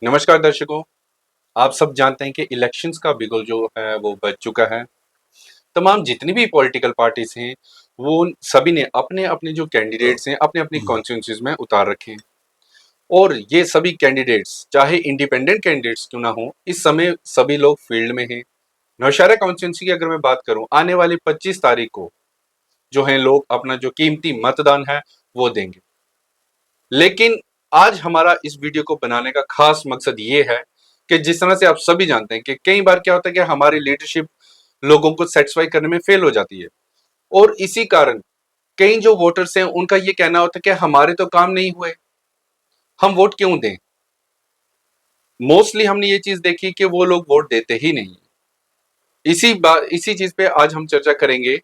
नमस्कार दर्शकों। आप सब जानते हैं कि इलेक्शंस का बिगुल जो है वो बज चुका है। तमाम जितनी भी पॉलिटिकल पार्टीज हैं वो सभी ने अपने अपने जो कैंडिडेट्स हैं अपने अपनी कॉन्स्टिट्यूंसीज में उतार रखे हैं। और ये सभी कैंडिडेट्स चाहे इंडिपेंडेंट कैंडिडेट्स क्यों ना हो, इस समय सभी लोग फील्ड में हैं। नौशहरा कॉन्स्टिट्यूंसी की अगर मैं बात करूं, आने वाली 25 तारीख को जो है लोग अपना जो कीमती मतदान है वो देंगे। लेकिन आज हमारा इस वीडियो को बनाने का खास मकसद ये है कि जिस तरह से आप सभी जानते हैं कि कई बार क्या होता है कि हमारी लीडरशिप लोगों को सेटिस्फाई करने में फेल हो जाती है, और इसी कारण कई जो वोटर्स हैं उनका ये कहना होता है कि हमारे तो काम नहीं हुए, हम वोट क्यों दें। मोस्टली हमने ये चीज देखी कि वो लोग वोट देते ही नहीं। इसी चीज पे आज हम चर्चा करेंगे।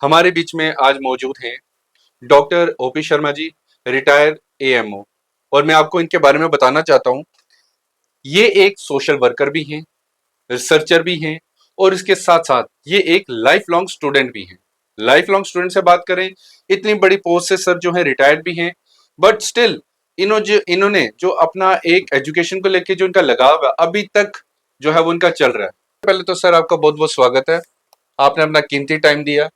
हमारे बीच में आज मौजूद हैं डॉक्टर ओपी शर्मा जी, रिटायर्ड एएमओ। और मैं आपको इनके बारे में बताना चाहता हूं, ये एक सोशल वर्कर भी हैं, रिसर्चर भी हैं, और इसके साथ साथ ये एक लाइफ लॉन्ग स्टूडेंट भी हैं। लाइफ लॉन्ग स्टूडेंट से बात करें, इतनी बड़ी पोस्ट से सर जो है रिटायर्ड भी हैं, बट स्टिल इन्होंने जो अपना एक एजुकेशन को लेके जो इनका लगाव है अभी तक जो है वो इनका चल रहा है। पहले तो सर आपका बहुत बहुत स्वागत है, आपने अपना कीमती टाइम दिया।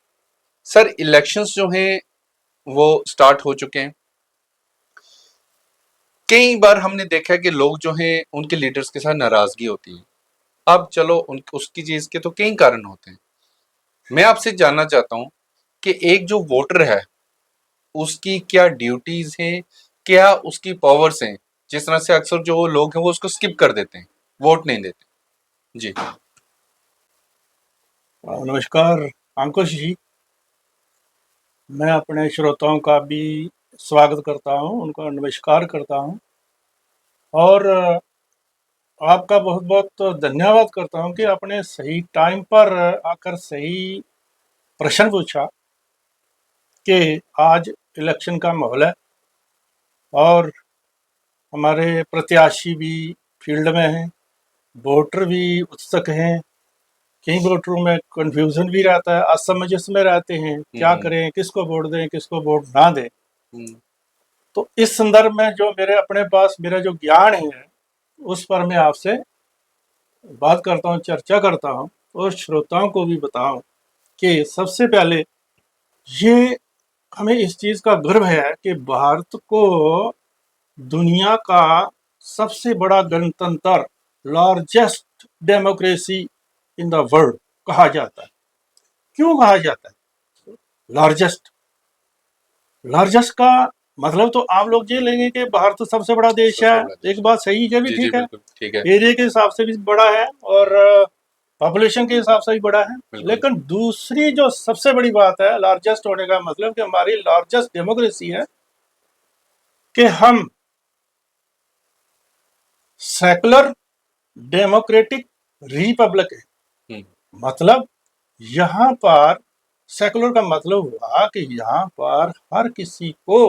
सर, इलेक्शंस जो हैं वो स्टार्ट हो चुके हैं। कई बार हमने देखा है कि लोग जो हैं उनके लीडर्स के साथ नाराजगी होती है। अब चलो उसकी चीज के तो कई कारण होते हैं। मैं आपसे जानना चाहता हूं कि एक जो वोटर है उसकी क्या ड्यूटीज हैं, क्या उसकी पावर्स हैं। जिस तरह से अक्सर जो लोग हैं वो उसको स्किप कर देते हैं, वोट नहीं देते। जी। नमस्कार अंकुश जी। मैं अपने श्रोताओं का भी स्वागत करता हूं, उनका नमस्कार करता हूं और आपका बहुत बहुत धन्यवाद करता हूं कि आपने सही टाइम पर आकर सही प्रश्न पूछा कि आज इलेक्शन का माहौल है और हमारे प्रत्याशी भी फील्ड में हैं, वोटर भी उत्सुक हैं। कई वोटरों में कंफ्यूजन भी रहता है, असमंजस में रहते हैं, क्या करें, किसको वोट दें, किसको वोट ना दें। तो इस संदर्भ में जो मेरे अपने पास मेरा जो ज्ञान है उस पर मैं आपसे बात करता हूँ, चर्चा करता हूँ और श्रोताओं को भी बताऊं कि सबसे पहले ये हमें इस चीज़ का गर्व है कि भारत को दुनिया का सबसे बड़ा गणतंत्र, largest democracy in the world कहा जाता है। क्यों कहा जाता है लार्जेस्ट? लार्जेस्ट का मतलब तो आप लोग ये लेंगे कि भारत तो सबसे बड़ा देश है। एक बात सही है, भी ठीक है, ठीक है, एरिया के हिसाब से भी बड़ा है और पॉपुलेशन के हिसाब से भी बड़ा है। लेकिन दूसरी जो सबसे बड़ी बात है लार्जेस्ट होने का मतलब कि हमारी लार्जेस्ट डेमोक्रेसी है कि हम सेकुलर डेमोक्रेटिक रिपब्लिक है। मतलब यहाँ पर सेकुलर का मतलब हुआ कि यहाँ पर हर किसी को,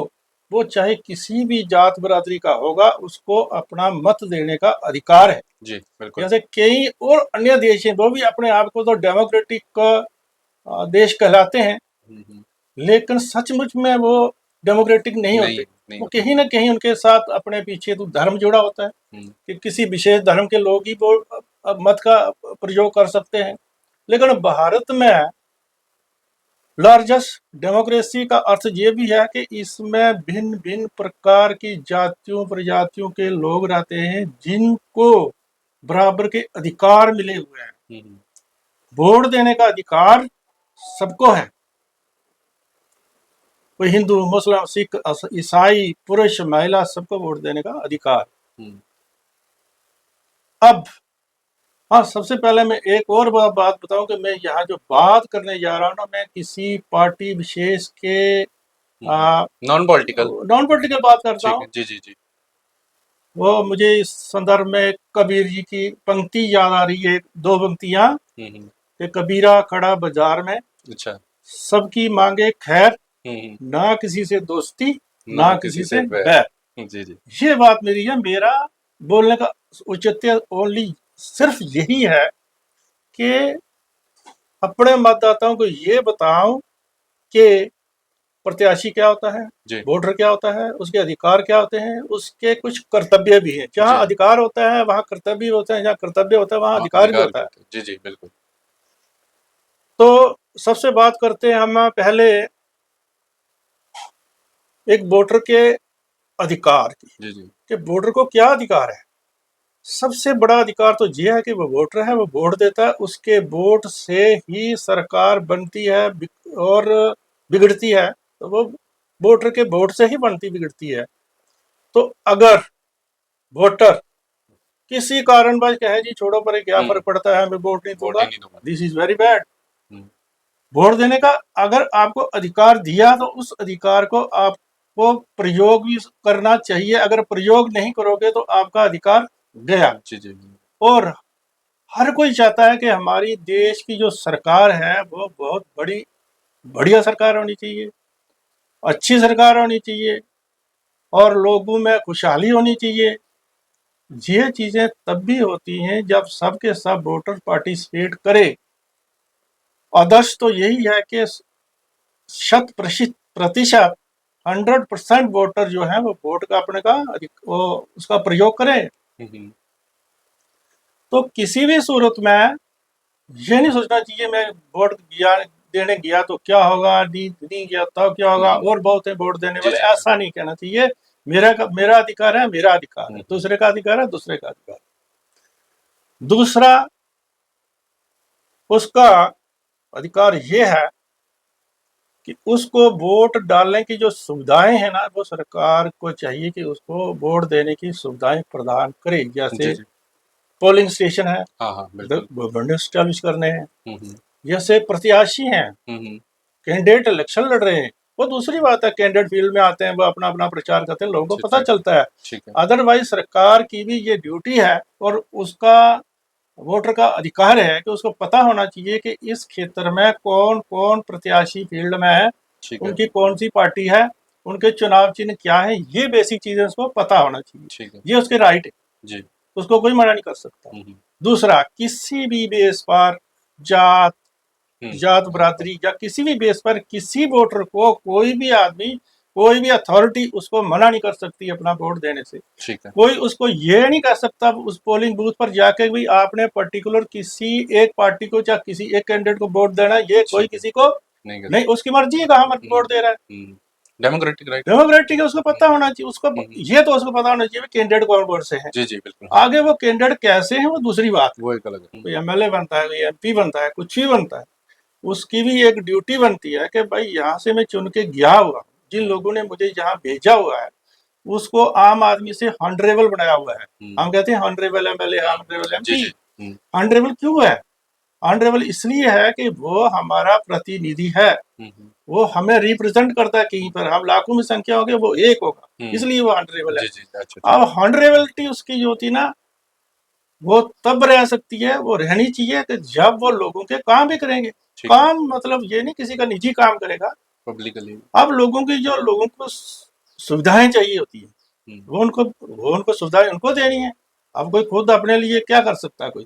वो चाहे किसी भी जात बरादरी का होगा, उसको अपना मत देने का अधिकार है। जी बिल्कुल। जैसे कई और अन्य देश हैं वो भी अपने आप को तो डेमोक्रेटिक देश कहलाते हैं, लेकिन सचमुच में वो डेमोक्रेटिक नहीं होते। वो कहीं ना कहीं उनके साथ अपने पीछे तो धर्म जुड़ा होता है कि किसी विशेष धर्म के लोग ही वो मत का प्रयोग कर सकते हैं। लेकिन भारत में लार्जेस्ट डेमोक्रेसी का अर्थ ये भी है कि इसमें भिन्न भिन्न प्रकार की जातियों प्रजातियों के लोग रहते हैं जिनको बराबर के अधिकार मिले हुए हैं। वोट देने का अधिकार सबको है, कोई हिंदू, मुस्लिम, सिख, ईसाई, पुरुष, महिला, सबको वोट देने का अधिकार। अब हाँ, सबसे पहले मैं एक और बात बताऊं कि मैं यहाँ जो बात करने जा रहा हूँ ना, मैं किसी पार्टी विशेष के नॉन पॉलिटिकल बात करता हूँ। जी जी जी। वो मुझे इस संदर्भ में कबीर जी की पंक्ति याद आ रही है, दो पंक्तियां कि कबीरा खड़ा बाजार में, अच्छा, सबकी मांगे खैर, ना किसी से दोस्ती ना किसी से बैर। जी जी। ये बात मेरी है। मेरा बोलने का औचित्य ओनली सिर्फ यही है कि अपने मतदाताओं को ये बताऊं कि प्रत्याशी क्या होता है, जी वोटर क्या होता है, उसके अधिकार क्या होते हैं, उसके कुछ कर्तव्य भी हैं। जी जहाँ अधिकार होता है वहाँ कर्तव्य होता है, जहाँ कर्तव्य होता है वहाँ हाँ, अधिकार भी अधिकार होता भी है। होते हैं। जी जी बिल्कुल। तो सबसे बात करते हैं हम पहले एक वोटर के अधिकार की, जी जी कि वोटर को क्या अधिकार है। सबसे बड़ा अधिकार तो ये है कि वो वोटर है, वो वोट देता है, उसके वोट से ही सरकार बनती है और बिगड़ती है। तो वो वोटर के वोट से ही बनती बिगड़ती है। तो अगर वोटर किसी कारणवश कहे जी छोड़ो पर क्या फर्क पड़ता है, मैं वोट नहीं वोट ही दूंगा, नहीं दूंगा। This is very bad. Hmm, vote देने का अगर आपको अधिकार दिया तो उस अधिकार को आपको प्रयोग भी करना चाहिए। अगर प्रयोग नहीं करोगे तो आपका अधिकार गया। जी जी और हर कोई चाहता है कि हमारी देश की जो सरकार है वो बहुत बड़ी बढ़िया सरकार होनी चाहिए, अच्छी सरकार होनी चाहिए और लोगों में खुशहाली होनी चाहिए। ये चीजें तब भी होती हैं जब सबके सब वोटर पार्टिसिपेट करे। आदर्श तो यही है कि 100% 100% वोटर जो है वो वोट का अपने का वो उसका प्रयोग करें। हम्म, तो किसी भी सूरत में ये नहीं सोचना चाहिए मैं वोट दिया देने गया तो क्या होगा, नहीं नहीं गया तो क्या होगा, और बहुत है वोट देने जी वाले, जी ऐसा नहीं कहना चाहिए। मेरा अधिकार है, मेरा अधिकार है, हम्म, दूसरे का अधिकार है, दूसरे का अधिकार है। दूसरा उसका अधिकार ये है कि उसको वोट डालने की जो सुविधाएं हैं ना, वो सरकार को चाहिए कि उसको वोट देने की सुविधाएं प्रदान करे। जी जैसे जी पोलिंग स्टेशन है, हाँ हाँ बिल्कुल। गवर्नमेंट स्टैब्लिश करने हैं। हम्म जैसे प्रत्याशी हैं, हम्म, कैंडिडेट इलेक्शन लड़ रहे हैं, वो दूसरी बात है, कैंडिडेट फील्ड में आते हैं, वो अपना अपना प्रचार करते हैं, लोगों को ठीक पता ठीक चलता है। ठीक है। अदरवाइज सरकार की भी ये ड्यूटी है और उसका वोटर का अधिकार है कि उसको पता होना चाहिए कि इस क्षेत्र में कौन कौन प्रत्याशी फील्ड में है, ठीक है उनकी कौन सी पार्टी है, उनके चुनाव चिन्ह क्या है। ये बेसिक चीजें उसको पता होना चाहिए। ठीक है। ये उसके राइट है, जी उसको कोई मना नहीं कर सकता। हम्म दूसरा, किसी भी बेस पर जात जात हम्म, बरादरी या किसी भी बेस पर किसी वोटर को कोई भी आदमी, कोई भी अथॉरिटी उसको मना नहीं कर सकती अपना वोट देने से। ठीक है। कोई उसको ये नहीं कह सकता उस पोलिंग बूथ पर जाके भी आपने पर्टिकुलर किसी एक पार्टी को या किसी एक कैंडिडेट को वोट देना है, ये कोई ठीक है किसी को नहीं कर नहीं, उसकी मर्जी है कहाँ मत वोट दे रहा है। Democratic right. डेमोक्रेटिक है, उसको पता होना चाहिए, उसको हम्म, ये तो उसको पता होना चाहिए कैंडिडेट कौन कौन से हैं। जी जी बिल्कुल हाँ। आगे वो कैंडिडेट कैसे हैं वो दूसरी बात है। वो एक अलग है। कोई एमएलए बनता है, कोई एमपी बनता है, कुछ भी बनता है, उसकी भी एक ड्यूटी बनती है कि भाई यहाँ से मैं चुन के गया हुआ हूँ, जिन लोगों ने मुझे यहाँ भेजा हुआ है उसको आम आदमी से हॉनरेबल बनाया हुआ है। हम कहते हैं हॉनरेबल एमएलए, हॉनरेबल जी एमपी। जी हॉनरेबल क्यों है? हॉनरेबल इसलिए है कि वो हमारा प्रतिनिधि है, वो हमें रिप्रेजेंट करता है। कहीं पर हम लाखों में संख्या होगी, वो एक होगा, इसलिए वो हॉनरेबल है। जी जी अच्छा ठीक अब हॉनरेबिलिटी उसकी जो होती ना, वो तब रह सकती है, वो रहनी चाहिए कि जब वो लोगों के काम भी करेंगे। ठीक है। काम मतलब ये नहीं किसी का निजी काम करेगा। पब्लिकली अब लोगों को सुविधाएं चाहिए होती है, वो उनको सुविधाएं उनको देनी है। अब कोई खुद अपने लिए क्या कर सकता है? कोई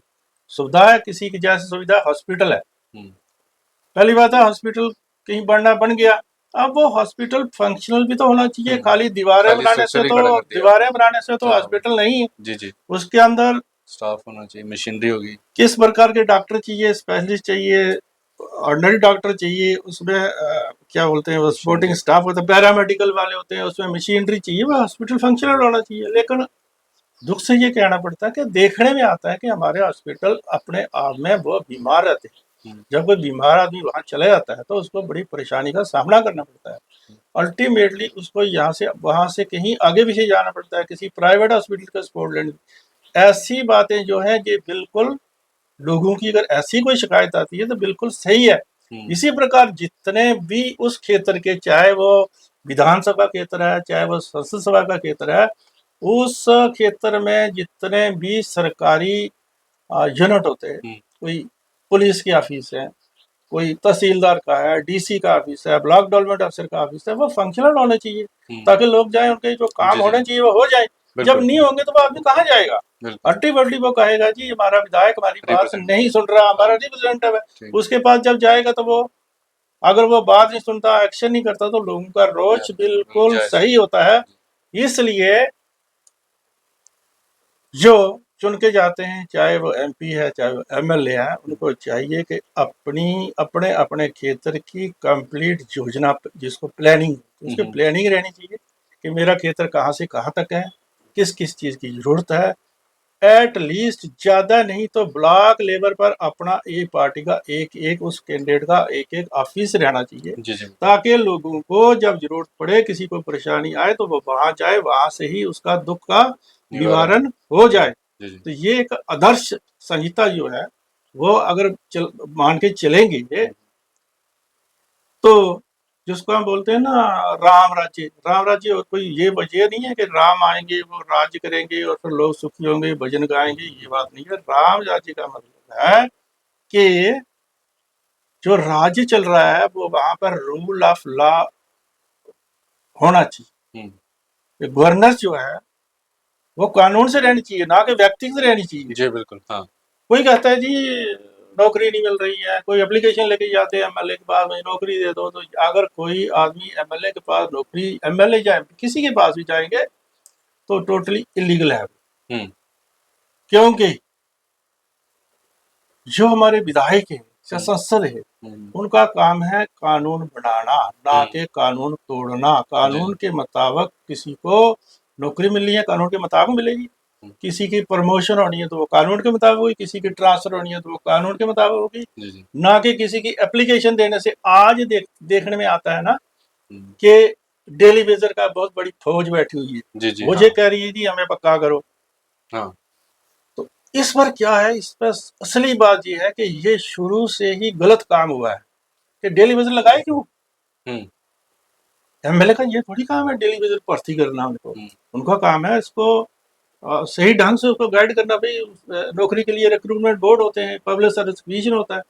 सुविधा है, किसी की जैसे सुविधा हॉस्पिटल है, पहली बात है हॉस्पिटल कहीं बनना बन गया, अब वो हॉस्पिटल फंक्शनल भी तो होना चाहिए। खाली दीवारें खाली बनाने से स्ट्रक्चर ही तो खड़ा कर दिया। दीवारें बनाने से तो हाँ हॉस्पिटल नहीं है। जी जी उसके अंदर स्टाफ होना चाहिए, मशीनरी होगी। किस प्रकार के डॉक्टर चाहिए, स्पेशलिस्ट चाहिए, ऑर्डिनरी डॉक्टर चाहिए, उसमें क्या बोलते हैं वो सपोर्टिंग मशीनरी स्टाफ होता है, पैरामेडिकल वाले होते हैं, उसमें मशीनरी चाहिए, वो हॉस्पिटल फंक्शनल होना चाहिए। लेकिन दुख से ये कहना पड़ता है कि देखने में आता है कि हमारे हॉस्पिटल अपने आप में वो बीमार रहते हैं। जब कोई बीमार आदमी वहाँ चला जाता है तो उसको बड़ी परेशानी का सामना करना पड़ता है। अल्टीमेटली उसको यहाँ से वहाँ से कहीं आगे पीछे जाना पड़ता है, किसी प्राइवेट हॉस्पिटल का सपोर्ट लेने। ऐसी बातें जो हैं ये बिल्कुल, लोगों की अगर ऐसी कोई शिकायत आती है तो बिल्कुल सही है। इसी प्रकार जितने भी उस क्षेत्र के, चाहे वो विधानसभा क्षेत्र है, चाहे वो संसद सभा का क्षेत्र है, उस क्षेत्र में जितने भी सरकारी यूनिट होते हैं, कोई पुलिस की ऑफिस है, कोई तहसीलदार का है, डीसी का ऑफिस है, ब्लॉक डेवलपमेंट अफसर का ऑफिस है, वो फंक्शनल होने चाहिए ताकि लोग जाएं, उनके जो काम जी जी होने चाहिए वो हो जाए। जब बिल्कुल नहीं होंगे तो वो आदमी कहाँ जाएगा? बिल्कुल अल्टीमेटली वो कहेगा जी हमारा विधायक हमारी बात रिप्रेजेंट नहीं सुन रहा, हमारा रिप्रेजेंटेटिव है। ठीक उसके पास जब जाएगा तो वो अगर वो बात नहीं सुनता, एक्शन नहीं करता, तो लोगों का रोष बिल्कुल जायज। सही होता है। इसलिए जो चुन के जाते हैं, चाहे वो एमपी है चाहे वो एमएलए है, उनको चाहिए कि अपनी अपने अपने क्षेत्र की कंप्लीट योजना, जिसको प्लानिंग, उसकी प्लानिंग रहनी चाहिए कि मेरा क्षेत्र कहाँ से कहाँ तक है, किस किस चीज़ की जरूरत है। एट लीस्ट ज़्यादा नहीं तो ब्लॉक लेवल पर अपना एक पार्टी का एक एक उस कैंडिडेट का एक एक ऑफिस रहना चाहिए, जी जी ताकि लोगों को जब जरूरत पड़े, किसी को परेशानी आए, तो वो वहां जाए, वहां से ही उसका दुख का निवारण। निवारण हो जाए। जी जी तो ये एक आदर्श संहिता जो है, वो अगर मान के चलेंगे, तो जिसको हम बोलते हैं ना राम राज्य, और कोई ये वजह नहीं है कि राम आएंगे वो राज्य करेंगे और फिर लोग सुखी होंगे, भजन गाएंगे, ये बात नहीं है। राम राज्य का मतलब है कि जो राज्य चल रहा है वो वहां पर रूल ऑफ लॉ होना चाहिए। गवर्नेंस जो है वो कानून से रहनी चाहिए, ना कि व्यक्ति से रहनी चाहिए। जी बिल्कुल। हाँ। कोई कहता है जी नौकरी नहीं मिल रही है, कोई एप्लीकेशन लेके जाते हैं एमएलए के पास, में नौकरी दे दो, तो अगर कोई आदमी एमएलए के पास नौकरी, एमएलए या किसी के पास भी जाएंगे, तो टोटली इलीगल है। हम्म क्योंकि जो हमारे विधायक है या हम्म संसद है, हम्म, उनका काम है कानून बनाना, ना हम्म, कि कानून तोड़ना। जी कानून के मुताबिक किसी को नौकरी मिलनी है, कानून के मुताबिक मिलेगी। हम्म, किसी की प्रमोशन होनी है तो वो कानून के मुताबिक होगी, किसी की ट्रांसफर होनी है तो वो कानून के मुताबिक होगी। जी जी ना कि किसी की एप्लीकेशन देने से। आज देखने में आता है ना हम्म, कि डेली वेजर का बहुत बड़ी फौज बैठी हुई है, जी जी वो हाँ ये कह रही है जी हमें पक्का करो। हाँ तो इस पर क्या है, इस पर असली बात ये है कि ये शुरू से ही गलत काम हुआ है कि डेली वेजर लगाए क्यों। हम्म एमएलए का ये थोड़ी काम है डेली वेजर भर्ती करना। उनको, हम्म उनका काम है इसको सही ढंग से उसको गाइड करना। भाई नौकरी के लिए रिक्रूटमेंट बोर्ड होते हैं, पब्लिक सर्विस कमीशन होता है,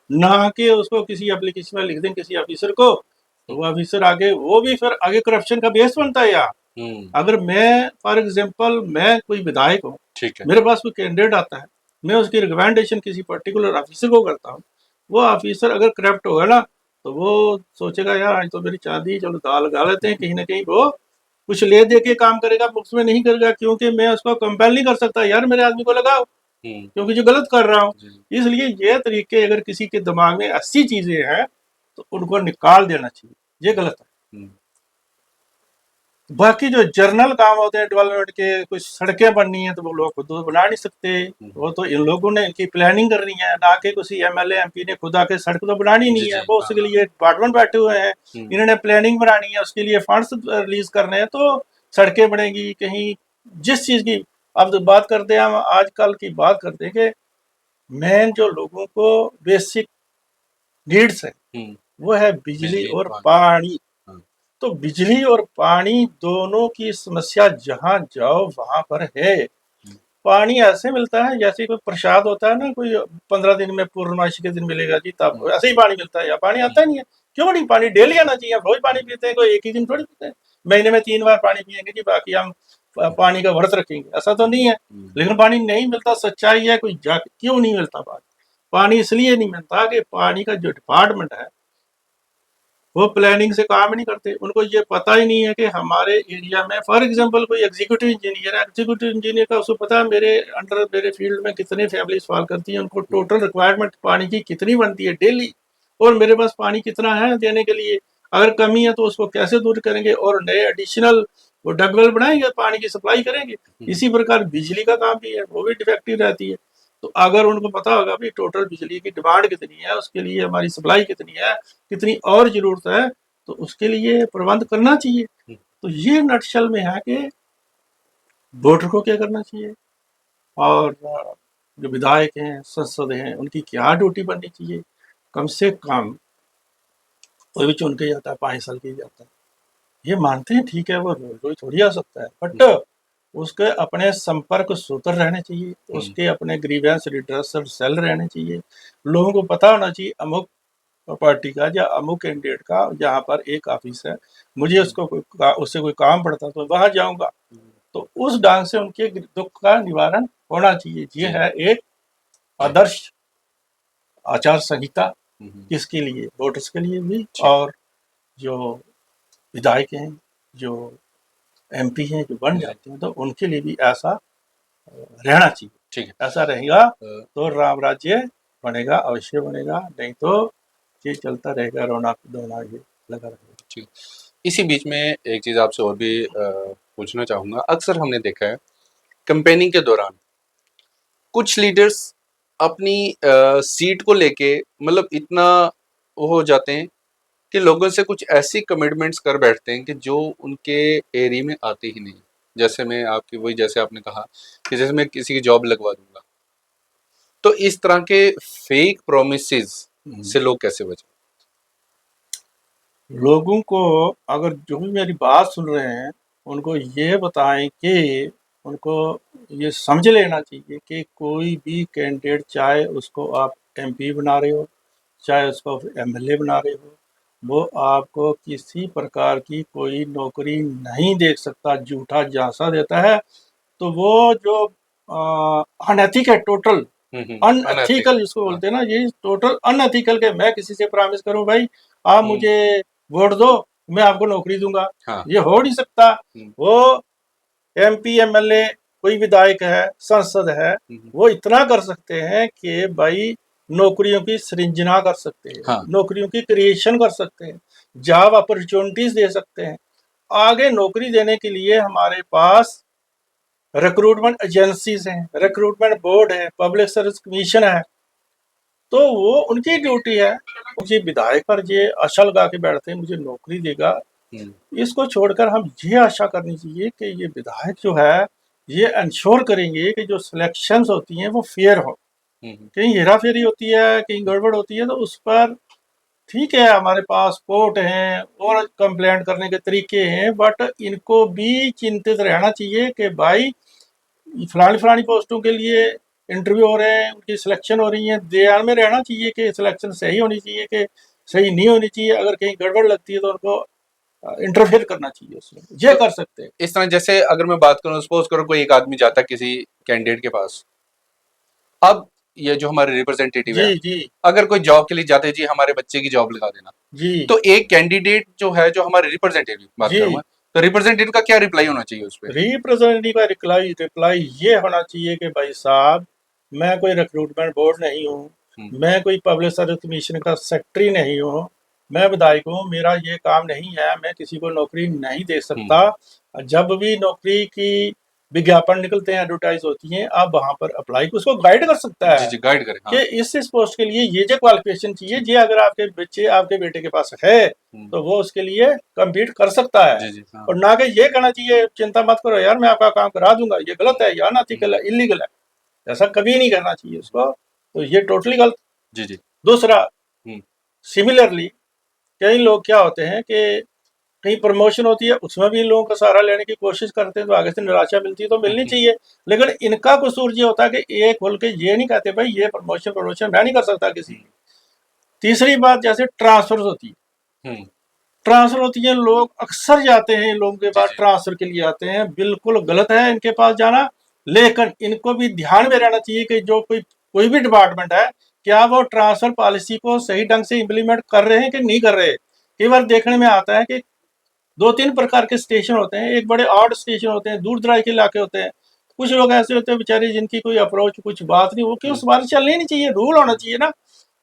ना कि उसको किसी एप्लीकेशन में लिख दें किसी ऑफिसर को, तो वो ऑफिसर आगे, वो भी फिर आगे करप्शन का बेस बनता है यार। हम्म, अगर मैं फॉर एग्जांपल मैं कोई विधायक हूँ, ठीक है। मेरे पास कोई कैंडिडेट आता है, मैं उसकी रिकमेंडेशन किसी पर्टिकुलर ऑफिसर को करता हूँ, वो ऑफिसर अगर करप्ट होगा ना, तो वो सोचेगा यार आज तो मेरी चांदी, चलो दाल लगा लेते हैं, कहीं ना कहीं वो कुछ ले दे के काम करेगा, मुफ्त में नहीं करेगा, क्योंकि मैं उसको कंपेल नहीं कर सकता यार मेरे आदमी को लगाओ, हम्म क्योंकि जो गलत कर रहा हूँ। जी जी इसलिए ये तरीके अगर किसी के दिमाग में ऐसी चीजें हैं तो उनको निकाल देना चाहिए, ये गलत है। हम्म बाकी जो जर्नल काम होते हैं डेवलपमेंट के, कुछ सड़कें बननी है तो वो लोग खुद तो बना नहीं सकते, वो तो इन लोगों ने इनकी प्लानिंग करनी है, ना कि किसी एमएलए एमपी ने खुदा के सड़क तो बनानी जी नहीं है। जी वो हाँ उसके हाँ लिए डिपार्टमेंट बैठे हुए हैं, हम्म इन्होंने प्लानिंग बनानी है, उसके लिए फंड्स रिलीज करने हैं, तो सड़कें बनेगी कहीं, जिस चीज की। अब तो बात करते हैं, हम आजकल की बात करते हैं कि मेन जो लोगों को बेसिक नीड्स है, हम्म, वो है बिजली बिजली और पानी। पानी। हाँ तो बिजली और पानी दोनों की समस्या जहां जाओ वहां पर है। हम्म पानी ऐसे मिलता है जैसे कोई प्रसाद होता है ना, कोई 15 दिन में पूर्णमासी के दिन मिलेगा जी, तब हम्म ऐसे ही पानी मिलता है, या पानी आता ही नहीं है। क्यों नहीं, पानी डेली आना चाहिए, हम रोज पानी पीते हैं, कोई एक ही दिन थोड़ी पीते हैं। महीने में 3 बार पानी पियेंगे जी, बाकी हम पानी का व्रत रखेंगे, ऐसा तो नहीं है। हम्म लेकिन पानी नहीं मिलता, सच्चाई है। कोई जा क्यों नहीं मिलता पानी? पानी इसलिए नहीं मिलता कि पानी का जो डिपार्टमेंट है वो प्लानिंग से काम नहीं करते। उनको ये पता ही नहीं है कि हमारे एरिया में फॉर एग्जांपल कोई एग्जीक्यूटिव इंजीनियर है, एग्जीक्यूटिव इंजीनियर का उसको पता है मेरे अंडर, मेरे फील्ड में कितने फैमिली सवाल करती हैं, उनको टोटल रिक्वायरमेंट पानी की कितनी बनती है डेली, और मेरे पास पानी कितना है देने के लिए। अगर कमी है तो उसको कैसे दूर करेंगे, और नए एडिशनल वो डगवेल बनाएंगे, पानी की सप्लाई करेंगे। हम्म इसी प्रकार बिजली का काम भी है, वो भी डिफेक्टिव रहती है। तो अगर उनको पता होगा भी टोटल बिजली की डिमांड कितनी है, उसके लिए हमारी सप्लाई कितनी है, कितनी और जरूरत है, तो उसके लिए प्रबंध करना चाहिए। हम्म, तो ये नटशल में है कि वोटर को क्या करना चाहिए, और जो विधायक हैं, संसद हैं, उनकी क्या ड्यूटी बननी चाहिए। कम से कम कोई भी चुन के जाता है, 5 साल के लिए जाता है, ये मानते हैं ठीक है, वो रोज रोज थोड़ी आ सकता है, बट हम्म उसके अपने संपर्क सूत्र रहने चाहिए, हम्म, उसके अपने ग्रीवेंस रिड्रेसल सेल रहने चाहिए। लोगों को पता होना चाहिए अमुक पार्टी का या अमुक कैंडिडेट का जहाँ पर एक ऑफिस है, मुझे उसको उससे कोई काम पड़ता तो वहां जाऊंगा। तो उस ढंग से उनके दुख का निवारण होना चाहिए। ये जी है एक आदर्श आचार संहिता किसके लिए? वोटर्स के लिए भी, ठीक। और जो विधायक हैं, जो एमपी हैं, जो बन जी। जाते हैं, तो उनके लिए भी ऐसा रहना चाहिए। ठीक है। ऐसा रहेगा अ, तो राम राज्य बनेगा, अवश्य बनेगा, नहीं तो ये चलता रहेगा, रोना धोना ये लगा रहेगा। ठीक। इसी बीच में एक चीज़ आपसे और भी पूछना चाहूँगा। अक्सर हमने देखा है कैंपेनिंग के दौरान कुछ लीडर्स अपनी सीट को लेके मतलब इतना वो हो जाते हैं कि लोगों से कुछ ऐसी कमिटमेंट्स कर बैठते हैं कि जो उनके एरिया में आते ही नहीं। जैसे मैं आपकी वही जैसे आपने कहा कि जैसे मैं किसी की जॉब लगवा दूंगा, तो इस तरह के फेक प्रोमिसेस से लोग कैसे बचें? लोगों को, अगर जो भी मेरी बात सुन रहे हैं, उनको ये बताएं कि उनको ये समझ लेना चाहिए कि कोई भी कैंडिडेट, चाहे उसको आप एमपी बना रहे हो, चाहे उसको एमएलए बना रहे हो, वो आपको किसी प्रकार की कोई नौकरी नहीं दे सकता। झूठा झांसा देता है तो वो जो अनएथिक है, टोटल अनएथिकल। अनएथिकल जिसको हाँ। बोलते हैं ना, ये टोटल अनएथिकल के मैं किसी से प्रॉमिस करूं भाई आप हम्म। मुझे वोट दो, मैं आपको नौकरी दूंगा, हाँ। ये हो नहीं सकता। हम्म। वो एमपी एमएलए, कोई विधायक है, सांसद है, हम्म। वो इतना कर सकते हैं कि भाई नौकरियों की सृजना कर सकते हैं, हाँ। नौकरियों की क्रिएशन कर सकते हैं, जॉब अपॉर्चुनिटीज दे सकते हैं। आगे नौकरी देने के लिए हमारे पास रिक्रूटमेंट एजेंसीज हैं, रिक्रूटमेंट बोर्ड है, पब्लिक सर्विस कमीशन है, तो वो उनकी ड्यूटी है। मुझे विधायक पर ये आशा लगा के बैठते हैं मुझे नौकरी देगा, इसको छोड़कर हम ये आशा करनी चाहिए कि ये विधायक जो है ये इंश्योर करेंगे कि जो सिलेक्शंस होती हैं वो फेयर हो। कहीं हेरा फेरी होती है, कहीं गड़बड़ होती है, तो उस पर ठीक है, हमारे पास कोर्ट हैं और कंप्लेंट करने के तरीके हैं, बट इनको भी चिंतित रहना चाहिए कि भाई फलानी फलानी पोस्टों के लिए इंटरव्यू हो रहे हैं, उनकी सिलेक्शन हो रही है, ध्यान में रहना चाहिए कि सिलेक्शन सही होनी चाहिए कि सही नहीं होनी चाहिए। अगर कहीं गड़बड़ लगती है तो उनको इंटरफेयर करना चाहिए, उसमें ये तो कर सकते हैं। इस तरह जैसे अगर मैं बात करूं, सपोज करो कोई एक आदमी जाता है किसी कैंडिडेट के पास, अब ये जो हमारे रिप्रेजेंटेटिव है, जी जी अगर कोई जॉब के लिए जाते हैं, जी हमारे बच्चे की जॉब लगा देना, जी तो एक कैंडिडेट जो है, जो हमारे रिप्रेजेंटेटिव बात जी करूंगा, तो रिप्रेजेंटेटिव का क्या रिप्लाई होना चाहिए उस पर? रिप्रेजेंटेटिव का रिप्लाई रिप्लाई ये होना चाहिए कि भाई साहब, मैं कोई रिक्रूटमेंट बोर्ड नहीं हूँ, मैं कोई पब्लिक सर्विस कमीशन का सेक्रेटरी नहीं हूँ, मैं विधायक हूँ, मेरा ये काम नहीं है, मैं किसी को नौकरी नहीं दे सकता। जब भी नौकरी की विज्ञापन निकलते हैं, एडवर्टाइज होती हैं, आप वहाँ पर अप्लाई, उसको गाइड कर सकता जी है जी, गाइड करें। कि हाँ। इस पोस्ट के लिए ये जो क्वालिफिकेशन चाहिए, ये अगर आपके बच्चे आपके बेटे के पास है तो वो उसके लिए कम्पीट कर सकता है। जी जी। हाँ। और ना कि ये कहना चाहिए चिंता मत करो यार, मैं आपका काम करा दूंगा, ये गलत है, ये अनएथिकल है, इलीगल है, ऐसा कभी नहीं करना चाहिए उसको, तो ये टोटली गलत। जी जी। दूसरा, सिमिलरली कई लोग क्या होते हैं कि कहीं प्रमोशन होती है, उसमें भी लोगों का सहारा लेने की कोशिश करते हैं, तो आगे से निराशा मिलती है, तो मिलनी चाहिए, लेकिन इनका कसूर ये होता है कि ये खोल के ये नहीं कहते भाई ये प्रमोशन मैं नहीं कर सकता किसी की। तीसरी बात, जैसे ट्रांसफर होती है, ट्रांसफर होती है, लोग अक्सर जाते हैं, लोगों के जी पास जी। ट्रांसफर के लिए आते हैं, बिल्कुल गलत है इनके पास जाना, लेकिन इनको भी ध्यान में रहना चाहिए कि जो कोई कोई भी डिपार्टमेंट है, क्या वो ट्रांसफर पॉलिसी को सही ढंग से इम्प्लीमेंट कर रहे हैं कि नहीं कर रहे। कई बार देखने में आता है कि दो तीन प्रकार के स्टेशन होते हैं, एक बड़े ऑड स्टेशन होते हैं, दूर दराज के इलाके होते हैं, कुछ लोग ऐसे होते हैं बेचारे जिनकी कोई अप्रोच कुछ बात नहीं, वो क्यों उस बार चलनी नहीं चाहिए, रूल होना चाहिए ना।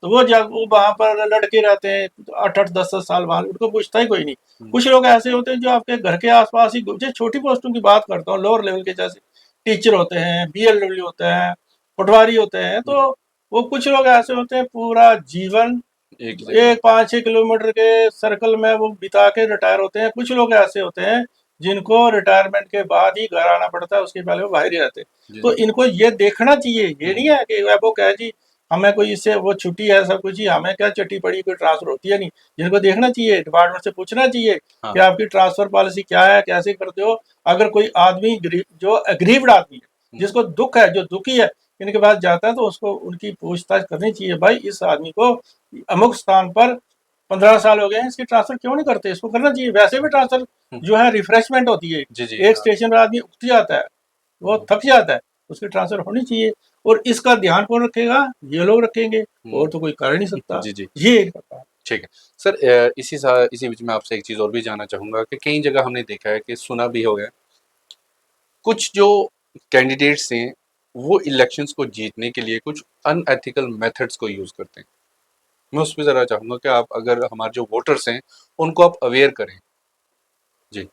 तो वो जब वो वहां पर लड़के रहते हैं 8-8 10-10 साल वहां, उनको पूछता ही कोई नहीं। कुछ लोग ऐसे होते हैं जो आपके घर के आसपास ही, जो छोटी पोस्टों की बात करता हूँ, लोअर लेवल के, जैसे टीचर होते हैं, बीएलडब्ल्यू होते हैं, पटवारी होते हैं, तो वो कुछ लोग ऐसे होते हैं पूरा जीवन एक जगह। एक 5-6 किलोमीटर के सर्कल में वो बिता के रिटायर होते हैं। कुछ लोग ऐसे होते हैं जिनको रिटायरमेंट के बाद ही घर आना पड़ता है, उसके पहले वो बाहर ही रहते हैं। जी तो जी। इनको ये देखना चाहिए, ये नहीं है कि वो कहे जी हमें कोई इससे वो छुट्टी है सब कुछ ही, हमें क्या चट्टी पड़ी, कोई ट्रांसफर होती है नहीं। जिनको देखना चाहिए, डिपार्टमेंट से पूछना चाहिए हाँ। कि आपकी ट्रांसफर पॉलिसी क्या है, कैसे करते हो। अगर कोई आदमी जो अग्रीव्ड आदमी है, जिसको दुख है, जो दुखी है, इनके पास जाता है, तो उसको उनकी पूछताछ करनी चाहिए, भाई इस आदमी को अमुक स्थान पर 15 साल हो गए हैं, इसकी ट्रांसफर क्यों नहीं करते, इसको करना चाहिए। वैसे भी ट्रांसफर जो है रिफ्रेशमेंट होती है, जी जी। एक हाँ। स्टेशन पर आदमी उठ जाता है, वो थक जाता है, उसकी ट्रांसफर होनी चाहिए। और इसका ध्यान कौन रखेगा? ये लोग रखेंगे, और तो कोई कर नहीं सकता। जी, जी। ये इनका काम। ठीक है। सर इसी बीच में आपसे एक चीज़ और भी जानना चाहूँगा कि कई जगह हमने देखा है कि सुना भी होगा, कुछ जो कैंडिडेट्स हैं, वो इलेक्शंस को जीतने के लिए कुछ अनएथिकल मेथड्स को यूज़ करते हैं। मैं उस पे ज़रा चाहूँगा कि आप अगर हमारे जो वोटर्स हैं, उनको आप अवेयर करें। जी।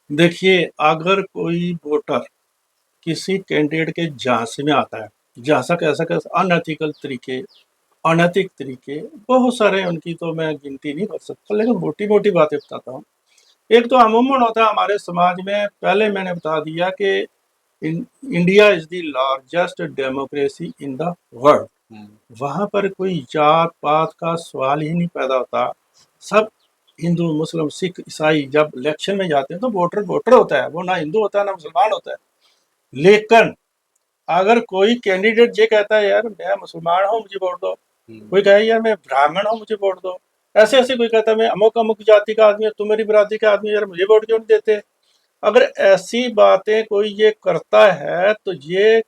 देखिए, अगर कोई वोटर किसी कैंडिडेट के झांसे में आता है, झांसा कैसा कैसा अनएथिकल तरीके, अनैतिक तरीके बहुत सारे हैं, उनकी तो मैं गिनती नहीं कर सकता, लेकिन मोटी मोटी बातें बताता हूँ। एक तो अमूमन होता है हमारे समाज में, पहले मैंने बता दिया कि India is the largest democracy in the world. वहाँ पर कोई जात पात का सवाल ही नहीं पैदा होता। सब हिंदू मुस्लिम सिख ईसाई जब इलेक्शन में जाते हैं तो वोटर वोटर होता है, वो ना हिंदू होता है ना मुसलमान होता है। लेकिन अगर कोई कैंडिडेट ये कहता है यार मैं मुसलमान हूँ मुझे वोट दो, कोई कहे यार मैं ब्राह्मण हूँ मुझे वोट दो, ऐसे ऐसे कोई कहता है मैं अमुक अमुक जाति का आदमी है, तुम मेरी बरादरी का आदमी यार मुझे वोट क्यों नहीं देते। अगर ऐसी बातें कोई ये करता है तो ये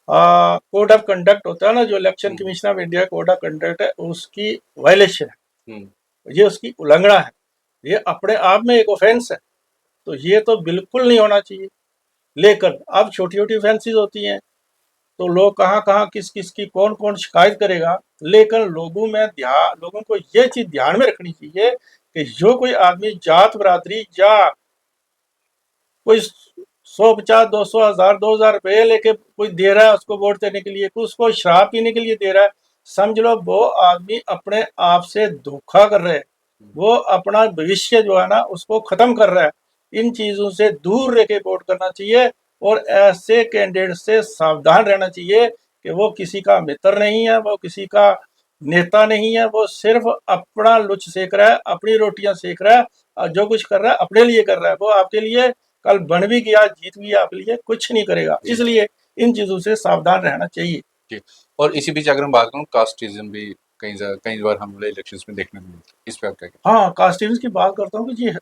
कोड ऑफ कंडक्ट होता है ना, जो election commission of India code of conduct है, उसकी वायलेशन है, ये उसकी उल्लंघना है, ये अपने आप में एक ऑफेंस है, तो ये तो बिल्कुल नहीं होना चाहिए। लेकिन अब छोटी छोटी ऑफेंसेस होती हैं तो लोग कहाँ कहाँ किस किस की कौन कौन शिकायत करेगा। लेकिन लोगों को ये चीज ध्यान में रखनी चाहिए कि जो कोई आदमी जात बरादरी या कोई 150 200 1000 2000 रुपये लेके कोई दे रहा है उसको वोट देने के लिए, कोई उसको शराब पीने के लिए दे रहा है, समझ लो वो आदमी अपने आप से धोखा कर रहा है, वो अपना भविष्य जो है ना उसको खत्म कर रहा है। इन चीजों से दूर रह के वोट करना चाहिए और ऐसे कैंडिडेट से सावधान रहना चाहिए कि वो किसी का मित्र नहीं है, वो किसी का नेता नहीं है, वो सिर्फ अपना लुच सेक रहा है, अपनी रोटियां सेक रहा है, और जो कुछ कर रहा है अपने लिए कर रहा है। वो आपके लिए कल बन भी गया जीत भी आपके लिए कुछ नहीं करेगा, इसलिए इन चीजों से सावधान रहना चाहिए। जी। और इसी बीच अगर हम बात करूँ, कास्टिज्म भी कई बार हम इलेक्शंस में देखने को मिलता है, इस पे आप क्या कहते हाँ, कास्टिज्म की बात करता हूँ कि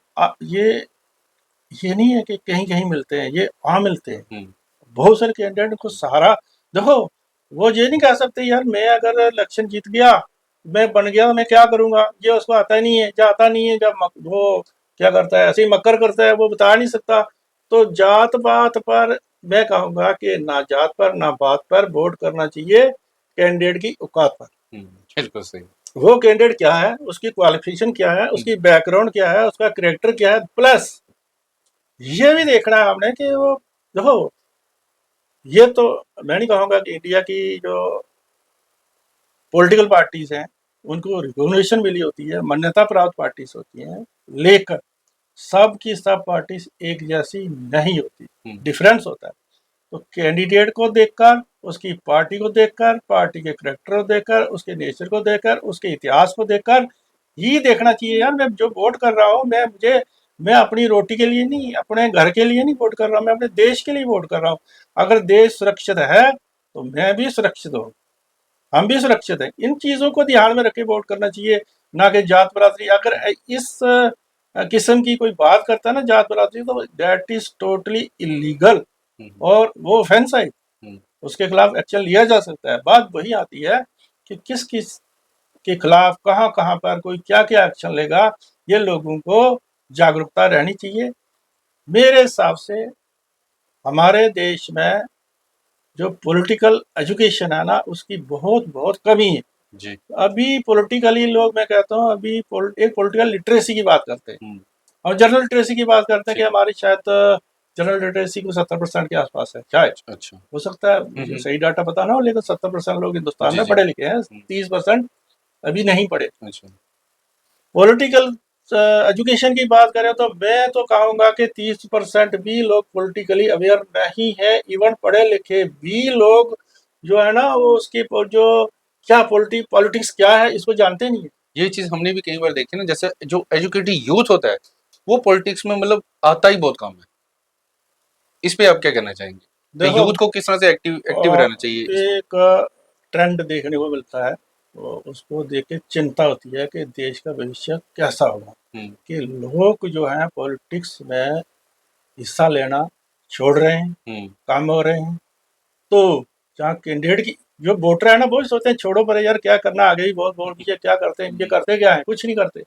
ये नहीं है कि कहीं कहीं मिलते हैं, ये वहाँ मिलते हैं। हैं? बहुत सारे कैंडिडेट को सहारा देखो, वो ये नहीं कह सकते यार मैं अगर इलेक्शन जीत गया मैं बन गया मैं क्या करूंगा, ये उसको आता नहीं है, या आता नहीं है, जब वो क्या करता है ऐसे ही मक्कर करता है, वो बता नहीं सकता। तो जात पात पर मैं कहूंगा कि ना जात पर ना बात पर वोट करना चाहिए, कैंडिडेट की औकात पर। बिल्कुल सही। वो कैंडिडेट क्या है, उसकी क्वालिफिकेशन क्या है, उसकी बैकग्राउंड क्या है, उसका करेक्टर क्या है, प्लस ये भी देखना है आपने कि वो देखो, ये तो मैं नहीं कहूँगा कि इंडिया की जो पॉलिटिकल पार्टीज हैं उनको रिकॉग्निशन मिली होती है, मान्यता प्राप्त पार्टीज होती हैं, लेकिन सब की सब पार्टीज एक जैसी नहीं होती, डिफरेंस होता है। तो कैंडिडेट को देखकर, उसकी पार्टी को देखकर, पार्टी के करेक्टर को देखकर, उसके नेचर को देखकर, उसके इतिहास को देखकर ही देखना चाहिए यार मैं जो वोट कर रहा हूँ मैं अपनी रोटी के लिए नहीं, अपने घर के लिए नहीं वोट कर रहा हूँ, मैं अपने देश के लिए वोट कर रहा हूँ। अगर देश सुरक्षित है तो मैं भी सुरक्षित हूँ, हम भी सुरक्षित हैं। इन चीजों को ध्यान में रख के वोट करना चाहिए, ना कि जात बरादरी। अगर इस किस्म की कोई बात करता है ना जात बरादरी, तो दैट इज टोटली इलीगल और वो ऑफेंस है, उसके खिलाफ एक्शन लिया जा सकता है। बात वही आती है कि किस किस के खिलाफ कहाँ कहाँ पर कोई क्या क्या एक्शन लेगा, ये लोगों को जागरूकता रहनी चाहिए। मेरे हिसाब से हमारे देश में जो पॉलिटिकल एजुकेशन है ना उसकी बहुत बहुत कमी है जी। अभी पॉलिटिकली लोग, मैं कहता हूँ अभी एक पॉलिटिकल लिटरेसी की बात करते हैं और जनरल लिटरेसी की बात करते हैं कि हमारी शायद जनरल लिटरेसी को 70% के आसपास है शायद। अच्छा। हो सकता है मुझे सही डाटा पता ना हो, लेकिन 70% लोग हिंदुस्तान जी, में जी। पढ़े लिखे हैं, 30% अभी नहीं पढ़े। अच्छा। पॉलिटिकल एजुकेशन की बात करें तो मैं तो कहूँगा कि 30% भी लोग पॉलिटिकली अवेयर नहीं है, इवन पढ़े लिखे भी लोग जो है ना वो उसकी जो क्या पॉलिटिक्स क्या है इसको जानते नहीं है। ये चीज़ हमने भी कई बार देखी ना, जैसे जो एजुकेटेड यूथ होता है, वो पॉलिटिक्स में मतलब आता ही बहुत कम है। इस पे आप क्या कहना चाहेंगे? कि देखो यूथ को किस तरह से एक्टिव रहना चाहिए इसमें? एक ट्रेंड देखने को मिलता है, तो उसको देख के चिंता होती है कि देश का भविष्य कैसा होगा, कि लोग जो हैं पॉलिटिक्स में हिस्सा लेना छोड़ रहे हैं, कम हो रहे हैं। तो जहाँ कैंडिडेट की जो वोटर है ना वो भी सोचते हैं छोड़ो पर यार क्या करना, आगे ही बहुत वोट दीजिए, क्या करते हैं ये, करते क्या है, कुछ नहीं करते।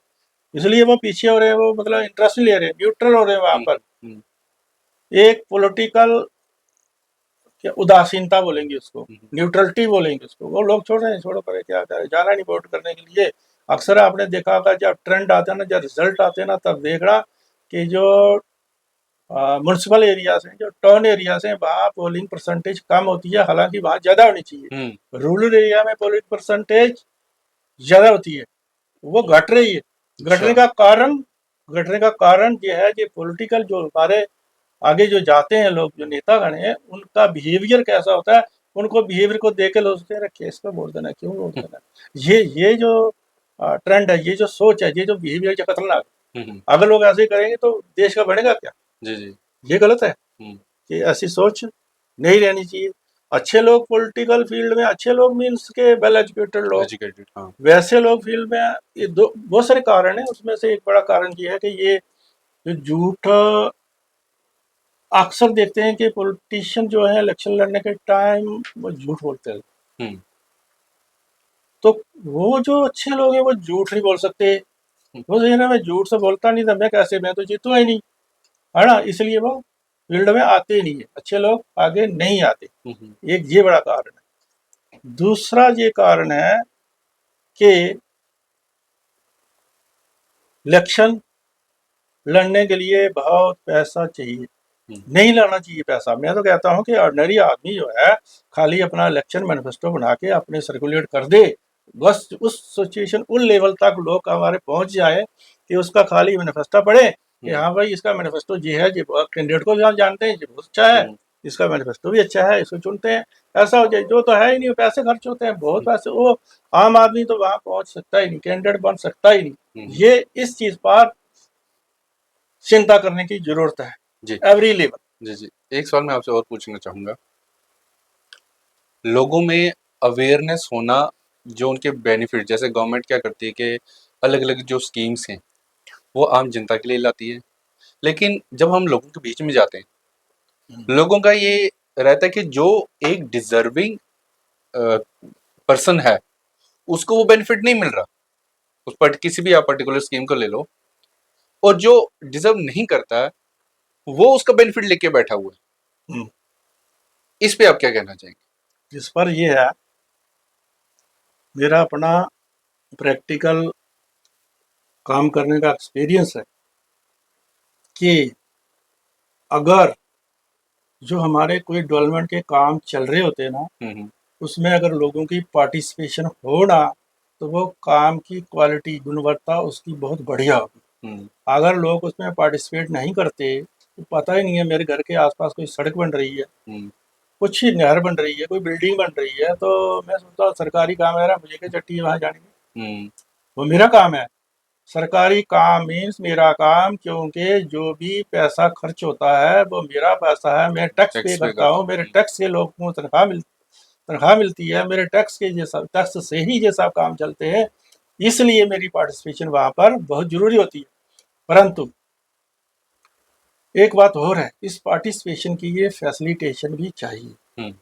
इसलिए वो पीछे हो रहे हैं, वो मतलब इंटरेस्ट नहीं ले रहे, न्यूट्रल हो रहे हैं वहां हुँ, पर। हुँ, एक पॉलिटिकल क्या उदासीनता बोलेंगे उसको, हुँ, न्यूट्रलिटी बोलेंगे उसको, वो लोग छोड़ रहे हैं, छोड़ो पर क्या करें, जाना नहीं वोट करने के लिए। अक्सर आपने देखा होगा जब ट्रेंड आते हैं ना, जब रिजल्ट आते हैं ना, तब देखना कि जो म्यूनसिपल एरियाज हैं, जो टाउन एरियाज हैं, वहाँ पोलिंग परसेंटेज कम होती है, हालांकि वहाँ ज़्यादा होनी चाहिए। हुँ, रूरल एरिया में पोलिंग परसेंटेज ज़्यादा होती है, वो घट रही है। अच्छा। घटने का कारण घटने का कारण ये है कि पॉलिटिकल जो हमारे आगे जो जाते हैं लोग, जो नेतागण हैं, उनका बिहेवियर कैसा होता है, उनको बिहेवियर को देख के लोग सोचते हैं केस पे वोट देना, क्यों वोट हुँ, देना। ये जो ट्रेंड है, ये जो सोच है, ये जो बिहेवियर है, खतरनाक हुँ, हुँ, है। अगर लोग ऐसे ही करेंगे तो देश का बढ़ेगा क्या? जी, जी। ये गलत है। हुँ, कि ऐसी सोच नहीं रहनी चाहिए। अच्छे लोग पॉलिटिकल फील्ड में, अच्छे लोग मीन्स के वेल एजुकेटेड लोग, एजुकेटेड हाँ। वैसे लोग फील्ड में, ये दो बहुत सारे कारण हैं, उसमें से एक बड़ा कारण ये है कि ये जो झूठ अक्सर देखते हैं कि पॉलिटिशियन जो है इलेक्शन लड़ने के टाइम वो झूठ बोलते हैं। हुँ, तो वो जो अच्छे लोग हैं वो झूठ नहीं बोल सकते। हुँ, वो सही ना, मैं झूठ से बोलता नहीं था, मैं कैसे, मैं तो जीतूंगा ही नहीं, है ना, इसलिए वो फील्ड में आते ही नहीं है, अच्छे लोग आगे नहीं आते। हुँ, हुँ, एक ये बड़ा कारण है। दूसरा ये कारण है कि इलेक्शन लड़ने के लिए बहुत पैसा चाहिए। हुँ, नहीं लड़ना चाहिए पैसा। मैं तो कहता हूँ कि ऑर्डिनरी आदमी जो है खाली अपना इलेक्शन मैनिफेस्टो बना के अपने सर्कुलेट कर दे, बस उस सिचुएशन उन लेवल तक लोग हमारे पहुंच जाए कि उसका खाली मैनिफेस्टो पढ़े कि हुँ, हाँ भाई इसका मैनिफेस्टो ये है, ये कैंडिडेट को भी हम जानते हैं, ये बहुत अच्छा है, हुँ, इसका मैनिफेस्टो भी अच्छा है, इसको चुनते हैं। ऐसा हो जाए, जो तो है ही नहीं, पैसे खर्च होते हैं बहुत हुँ, पैसे, वो आम आदमी तो वहां पहुंच सकता ही नहीं, कैंडिडेट बन सकता ही नहीं। हुँ, ये इस चीज पर चिंता करने की जरूरत है, जी, एवरी लेवल। जी, जी। एक सवाल मैं आपसे और पूछना चाहूँगा, लोगों में अवेयरनेस होना जो उनके बेनिफिट जैसे गवर्नमेंट क्या करती है कि अलग-अलग जो स्कीम्स हैं, वो आम जनता के लिए लाती है। लेकिन जब हम लोगों के बीच में जाते हैं, लोगों का ये रहता है कि जो एक डिज़र्विंग अ, पर्सन है, उसको वो बेनिफिट नहीं मिल रहा। उस पर किसी भी आप पर्टिकुलर स्कीम को ले लो और जो डिज़र्व नहीं करता है, वो उसका बेनिफिट लेके बैठा हुआ है। इस पे आप क्या कहना चाहेंगे? जिस पर ये है, मेरा अपना प्रैक्टिकल काम करने का एक्सपीरियंस है कि अगर जो हमारे कोई डेवलपमेंट के काम चल रहे होते हैं ना, हुँ, हुँ, उसमें अगर लोगों की पार्टिसिपेशन हो ना, तो वो काम की क्वालिटी, गुणवत्ता उसकी बहुत बढ़िया होगी। हुँ, अगर लोग उसमें पार्टिसिपेट नहीं करते, तो पता ही नहीं है मेरे घर के आसपास कोई सड़क बन रही है, हुँ, कुछ ही नहर बन रही है, कोई बिल्डिंग बन रही है, तो मैं सोचता हूँ सरकारी काम है यार, मुझे क्या चट्टी है वहाँ जाने की, हुँ, वो मेरा काम है। सरकारी काम मीन्स मेरा काम, क्योंकि जो भी पैसा खर्च होता है वो मेरा पैसा है, मैं टैक्स पे टैक्स पे करता करता हूँ, हूँ। मेरे हुँ, टैक्स से लोगों को तनख्वाह मिलती है, मेरे टैक्स के जैसा, टैक्स से ही ये सब काम चलते हैं। इसलिए मेरी पार्टिसिपेशन वहाँ पर बहुत जरूरी होती है। परंतु एक बात और है, इस पार्टिसिपेशन की ये फैसिलिटेशन भी चाहिए। हुँ,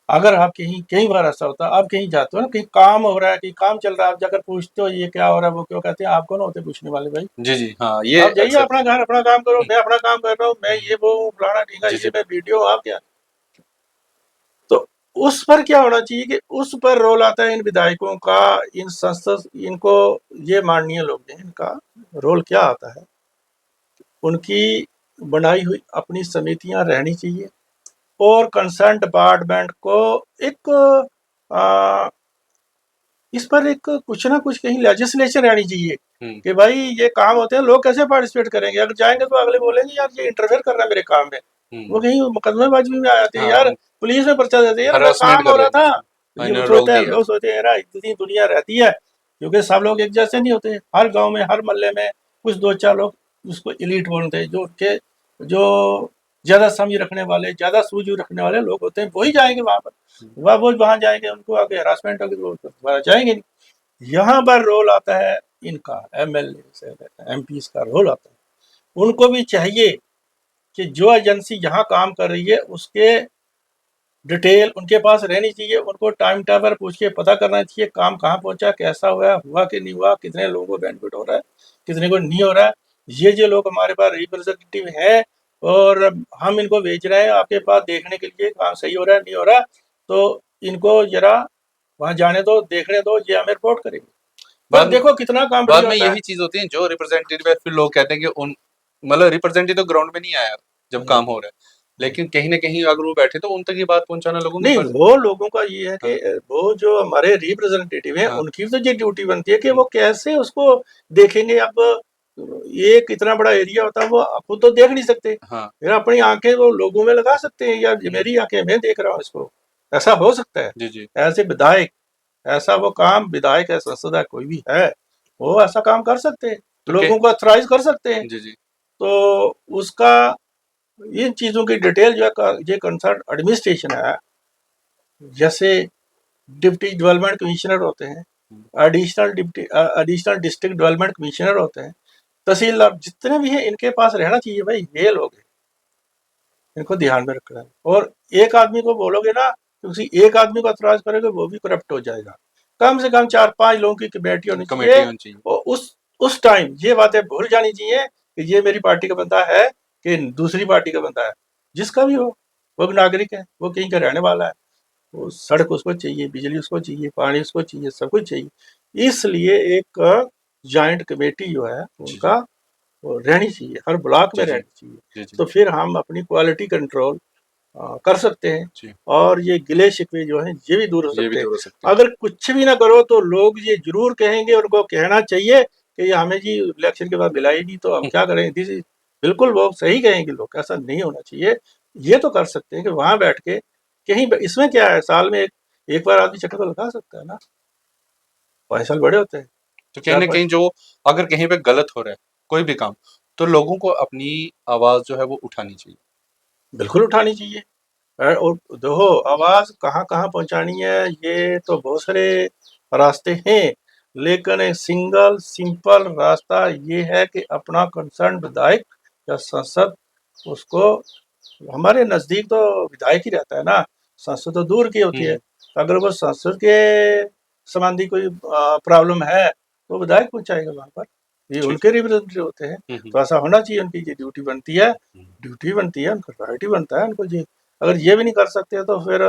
अगर आप कहीं, कई बार ऐसा होता है, आप कहीं जाते हो ना, कहीं काम हो रहा है, कहीं काम चल रहा है, आप जाकर पूछते हो ये क्या हो रहा है, वो क्यों, कहते हैं आप कौन होते पूछने वाले भाई, जी, जी, हाँ, ये आप जाइए अक्सर अपना घर अपना काम करो, हुँ, मैं अपना काम कर रहा हूँ, मैं हुँ, ये वो फलाना ढींगा, जी, ये जी, मैं वीडियो, आप क्या। तो उस पर क्या होना चाहिए कि उस पर रोल आता है इन विधायकों का, इन संसद, इनको, ये माननीय लोग हैं, इनका रोल क्या आता है, उनकी बनाई हुई अपनी समितियां रहनी चाहिए, और कंसर्न डिपार्टमेंट को एक आ, इस पर एक कुछ ना कुछ कहीं लेजिस्लेशन रहनी चाहिए हुँ, कि भाई ये काम होते हैं, लोग कैसे पार्टिसिपेट करेंगे, अगर जाएंगे तो अगले बोलेंगे यार ये इंटरफेयर कर रहा है मेरे काम में, वो हुँ, कहीं मुकदमेबाजी में आ जाते हैं हाँ, यार, पुलिस में पर्चा देते हैं यार, मेरा हरासमेंट काम कर हो रहा लेते था। हैं। हाँ, ये इन्होंने रोक सोचते हैं, दिया। लोग सोचते हैं यार इतनी दुनिया रहती है, क्योंकि सब लोग एक जैसे नहीं होते, हर गाँव में हर मोहल्ले में कुछ दो चार लोग उसको एलीट बोलते हैं, जो उनके जो ज्यादा समझ रखने वाले, ज्यादा सूझ रखने वाले लोग होते हैं, वही जाएंगे वहां पर। हुँ, वह वो वहां जाएंगे, उनको आगे हरासमेंट होगी तो वो दोबारा जाएंगे नहीं। यहाँ पर रोल आता है इनका, एमएलए से एमपीज का रोल आता है। उनको भी चाहिए कि जो एजेंसी यहाँ काम कर रही है उसके डिटेल उनके पास रहनी चाहिए, उनको टाइम टेबल पूछ के पता करना चाहिए काम कहाँ पहुंचा, कैसा हुआ कि नहीं हुआ, कितने लोगों को बेनिफिट हो रहा है, कितने को नहीं हो रहा है। ये जो लोग हमारे पास रिप्रेजेंटेटिव हैं और हम इनको भेज रहे हैं आपके पास देखने के लिए काम सही हो रहा है नहीं हो रहा, तो इनको जरा वहाँ जाने दो, देखने दो, ये हमें रिपोर्ट करेंगे। पर बाद देखो कितना काम बाद बढ़िया में होता है। यही चीज होती है, जो रिप्रेजेंटेटिव है फिर लोग कहते हैं कि उन मतलब रिप्रेजेंटेटिव ग्राउंड में नहीं आया जब काम हो रहा है, लेकिन कहीं ना कहीं अगर वो बैठे तो उन तक ये बात पहुंचाना लोगों का नहीं, फर्ज है। वो लोगों का ये है कि हाँ वो जो हमारे रिप्रेजेंटेटिव हैं हाँ। उनकी तो ये ड्यूटी बनती है कि हम्म, वो कैसे उसको देखेंगे। अब ये कितना बड़ा एरिया होता है, वो खुद तो देख नहीं सकते, हाँ। फिर अपनी आंखें वो लोगों में लगा सकते हैं, या ये हम्म, मेरी आंखें मैं देख रहा हूँ इसको, ऐसा हो सकता है। जी जी। ऐसे विधायक, ऐसा वो काम विधायक है, सांसद है, कोई भी है, वो ऐसा काम कर सकते हैं, तो लोगों को अथराइज कर सकते हैं। जी जी। तो उसका इन चीजों की डिटेल जो है ये कंसर्न एडमिनिस्ट्रेशन है, जैसे डिप्टी डेवलपमेंट कमिश्नर होते हैं, हम्म, एडिशनल डिस्ट्रिक्ट डेवलपमेंट कमिश्नर होते हैं, तहसीलदार जितने भी हैं, इनके पास रहना चाहिए भाई, ये लोग हैं, इनको ध्यान में रखना है। और एक आदमी को बोलोगे ना, किसी एक आदमी को एतराज करोगे वो भी करप्ट हो जाएगा। कम से कम 4-5 लोगों की कमेटी होनी कमेटी चाहिए, होनी चाहिए। और उस टाइम ये बातें भूल जानी चाहिए कि ये मेरी पार्टी का बंदा है कि दूसरी पार्टी का बंदा है, जिसका भी हो, वो एक नागरिक है, वो कहीं का रहने वाला है, वो सड़क उसको चाहिए, बिजली उसको चाहिए, पानी उसको चाहिए, सब कुछ चाहिए। इसलिए एक जॉइंट कमेटी जो है जी उनका जी वो रहनी चाहिए, हर ब्लॉक जी में जी रहनी चाहिए। जी जी तो फिर हम अपनी क्वालिटी कंट्रोल कर सकते हैं, जी। और ये गिले शिकवे जो हैं ये भी दूर हो ये भी सकते हैं। दूर हो सकते हैं। अगर कुछ भी ना करो तो लोग ये जरूर कहेंगे, उनको कहना चाहिए कि ये हमें जी इलेक्शन के बाद मिला ही नहीं, तो हम क्या करें। दिस इज बिल्कुल वो सही कहेंगे लोग, ऐसा नहीं होना चाहिए। ये तो कर सकते हैं कि वहां बैठ के कहीं इसमें क्या है, साल में एक बार आदमी चक्कर तो लगा सकता है ना, 5 साल बड़े होते हैं, तो कहीं चार ना पाँच। कहीं जो अगर कहीं पे गलत हो रहा है कोई भी काम, तो लोगों को अपनी आवाज जो है वो उठानी चाहिए। बिल्कुल उठानी चाहिए। और देखो आवाज कहाँ कहाँ पहुंचानी है, ये तो बहुत सारे रास्ते हैं, लेकिन एक सिंगल सिंपल रास्ता ये है कि अपना कंसर्न विधायक या सांसद उसको, हमारे नजदीक तो विधायक ही रहता है ना, सांसद तो दूर की होती है। हम्म, अगर वो सांसद के संबंधी कोई प्रॉब्लम है तो विधायक पहुंचाएगा वहां पर, ये ठीक उनके रिप्रेजेंटेटिव होते हैं। है। तो ऐसा होना चाहिए, उनकी ये ड्यूटी बनती है, हम्म, ड्यूटी बनती है, उनका राइट ही बनता है उनको जी। अगर ये भी नहीं कर सकते तो फिर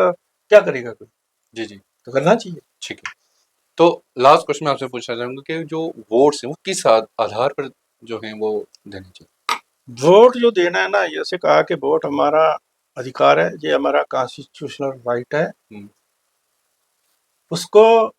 क्या करेगा कोई, जी जी। तो करना चाहिए। ठीक है। तो लास्ट क्वेश्चन मैं आपसे पूछना चाहूंगा कि जो वोट्स हैं वो किस आधार पर जो हैं वो देने चाहिए। वोट जो देना है ना, जैसे कहा कि वोट हमारा अधिकार है, ये हमारा कॉन्स्टिट्यूशनल राइट है, हम्म, उसको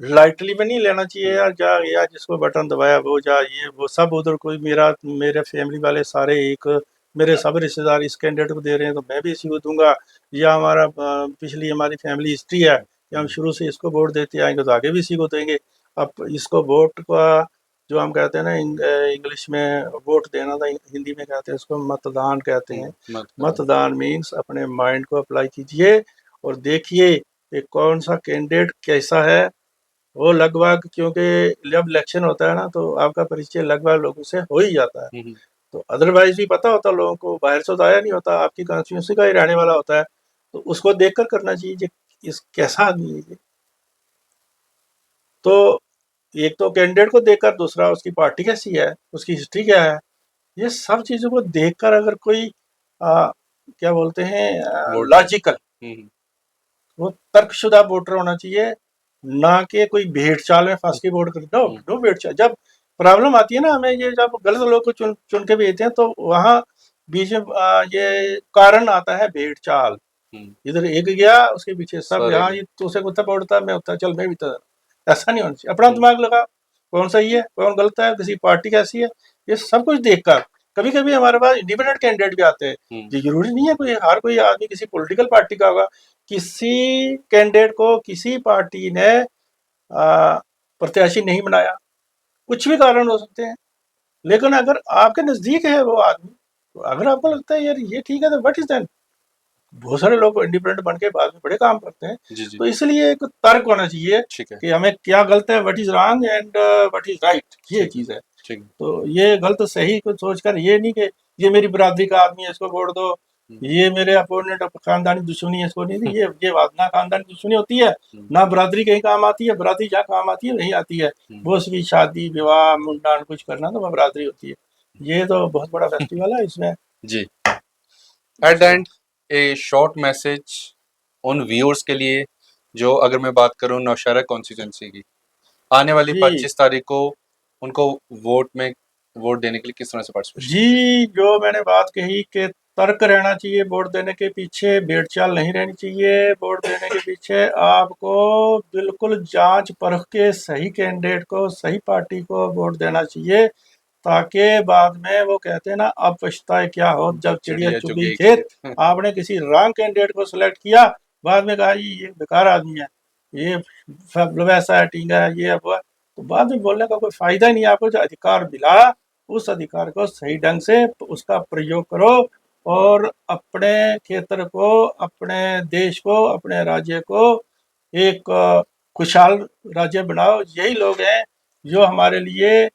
लाइटली में नहीं लेना चाहिए हम्म, यार, जा या जिसको बटन दबाया वो जा, ये वो सब उधर, कोई मेरे फैमिली वाले सारे एक, मेरे सब रिश्तेदार इस कैंडिडेट को दे रहे हैं तो मैं भी इसी को दूंगा, या हमारा पिछली हमारी फैमिली हिस्ट्री है कि हम हम्म, शुरू से इसको वोट देते आएंगे तो आगे भी इसी को देंगे। अब इसको वोट का जो हम कहते हैं ना, इंग्लिश में वोट देना था, हिंदी में कहते हैं उसको मतदान कहते हैं। मतदान। मतदान मीन्स अपने माइंड को अप्लाई कीजिए और देखिए कि कौन सा कैंडिडेट कैसा है। वो लगभग, क्योंकि जब इलेक्शन होता है ना तो आपका परिचय लगभग लोगों से हो ही जाता है, हम्म, तो अदरवाइज भी पता होता है लोगों को, बाहर से तो आया नहीं होता, आपकी कॉन्स्टिट्यूंसी का ही रहने वाला होता है, तो उसको देखकर करना चाहिए कि इस कैसा आदमी है ये। तो एक तो कैंडिडेट को देखकर, दूसरा उसकी पार्टी कैसी है, उसकी हिस्ट्री क्या है, ये सब चीजों को देखकर अगर कोई आ, क्या बोलते हैं, वोट दे। लॉजिकल, हम्म, वो तर्कशुदा वोटर होना चाहिए, ना कि कोई भेड़ चाल में फंस के वोट कर। नो हम्म, नो भेड़ चाल। जब प्रॉब्लम आती है ना हमें, ये जब गलत लोग को चुन चुन के भेजते हैं तो वहाँ बीच में ये कारण आता है भेड़ चाल। हम्म, इधर एक गया उसके पीछे सब, सारे यहाँ गए। ये तू से कुत्ता पड़ता मैं उतना चल मैं भी तो, ऐसा नहीं होना चाहिए। अपना हम्म, दिमाग लगा, कौन सही है कौन गलत है, किसी पार्टी कैसी है, ये सब कुछ देखकर। कभी कभी हमारे पास इंडिपेंडेंट कैंडिडेट भी आते हैं, हम्म, ये जरूरी नहीं है कोई हर कोई आदमी किसी पॉलिटिकल पार्टी का होगा। किसी कैंडिडेट को किसी पार्टी ने प्रत्याशी नहीं बनाया, कुछ भी कारण हो सकते हैं, लेकिन अगर आपके नजदीक है वो आदमी, तो अगर आपको लगता है यार ये ठीक है, तो व्हाट इज देन। बहुत सारे लोग इंडिपेंडेंट बन के बाद में बड़े काम करते हैं। जी जी। तो इसलिए एक तर्क होना चाहिए ठीक है। कि हमें क्या गलत है, what is wrong and what is right, ये ठीक है। चीज है। ठीक है। तो ये गलत सही को सोचकर ये नहीं कि ये मेरी बरादरी का आदमी है इसको वोट दो, ये मेरे अपोनेंट खानदानी दुश्मनी है, इसको नहीं थी। ये बात ना खानदानी दुश्मनी होती है, ना बरादरी कहीं काम आती है। बरादरी जहाँ काम आती है वहीं आती है। वो उसकी शादी विवाह मुंडान कुछ करना तो वह बरादरी होती है। ये तो बहुत बड़ा फेस्टिवल है इसमें। जी। एट द अच्छा। एंड ए शॉर्ट मैसेज उन व्यूअर्स के लिए जो, अगर मैं बात करूं नौशहरा कॉन्स्टिट्यूंसी की, आने वाली जी 25 तारीख को उनको वोट देने के लिए किस तरह से पार्टिसिपेशन जी, करें? जो मैंने बात कही कि तर्क रहना चाहिए वोट देने के पीछे, भेड़-चाल नहीं रहनी चाहिए। वोट देने के पीछे आपको बिल्कुल जाँच परख के सही कैंडिडेट को, सही पार्टी को वोट देना चाहिए, ताकि बाद में वो कहते हैं ना, अब पछताए क्या हो जब चिड़िया चिड़िया चुग चुग गई गई खेत। खेत। आपने किसी रॉन्ग कैंडिडेट को सेलेक्ट किया, बाद में कहा जी ये बेकार आदमी है, ये सब वैसा है, टींगा है, ये है, वो है। तो बाद में बोलने का कोई फ़ायदा ही नहीं है। आपको जो अधिकार मिला, उस अधिकार को सही ढंग से उसका प्रयोग करो और अपने क्षेत्र को, अपने देश को, अपने राज्य को एक खुशहाल राज्य बनाओ। यही लोग हैं जो जी। हमारे लिए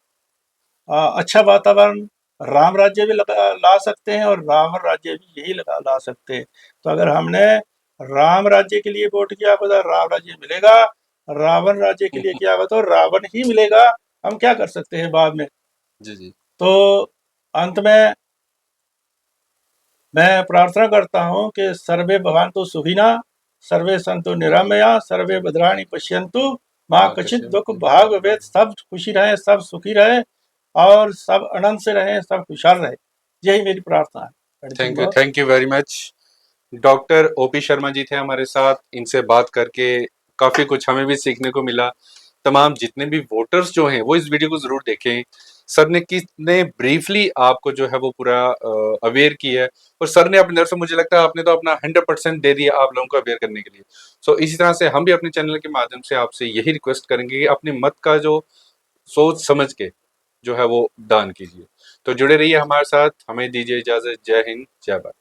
अच्छा वातावरण, राम राज्य भी ला सकते हैं और रावण राज्य भी यही ला सकते हैं। तो अगर हमने राम राज्य के लिए वोट किया तो राम राज्य मिलेगा, रावण राज्य के लिए किया तो रावण ही मिलेगा। हम क्या कर सकते हैं बाद में। जी जी। तो अंत में मैं प्रार्थना करता हूँ कि सर्वे भवन्तु सुखिनः, सर्वे सन्तु निरामया, सर्वे भद्राणि पश्यन्तु, माँ माँ कश्चित् कश्यप दुख भाग भवेत्। सब खुशी रहे, सब सुखी रहे और सब आनंद से रहें, सब खुशहाल रहे। यही मेरी प्रार्थना है। बहुत thank you very much. Doctor OP Sharma ji थे हमारे साथ, इनसे बात करके काफी कुछ हमें भी सीखने को मिला। तमाम जितने भी वोटर्स जो हैं वो इस वीडियो को जरूर देखें। सर ने कितने ब्रीफली आपको जो है वो पूरा अवेयर किया है, और सर ने अपनी तरफ से, मुझे लगता है आपने तो अपना 100% दे दिया आप लोगों को अवेयर करने के लिए। सो इसी तरह से हम भी अपने चैनल के माध्यम से आपसे यही रिक्वेस्ट करेंगे कि अपने मत का जो सोच समझ के जो है वो दान कीजिए। तो जुड़े रहिए हमारे साथ, हमें दीजिए इजाजत। जय हिंद, जय भारत।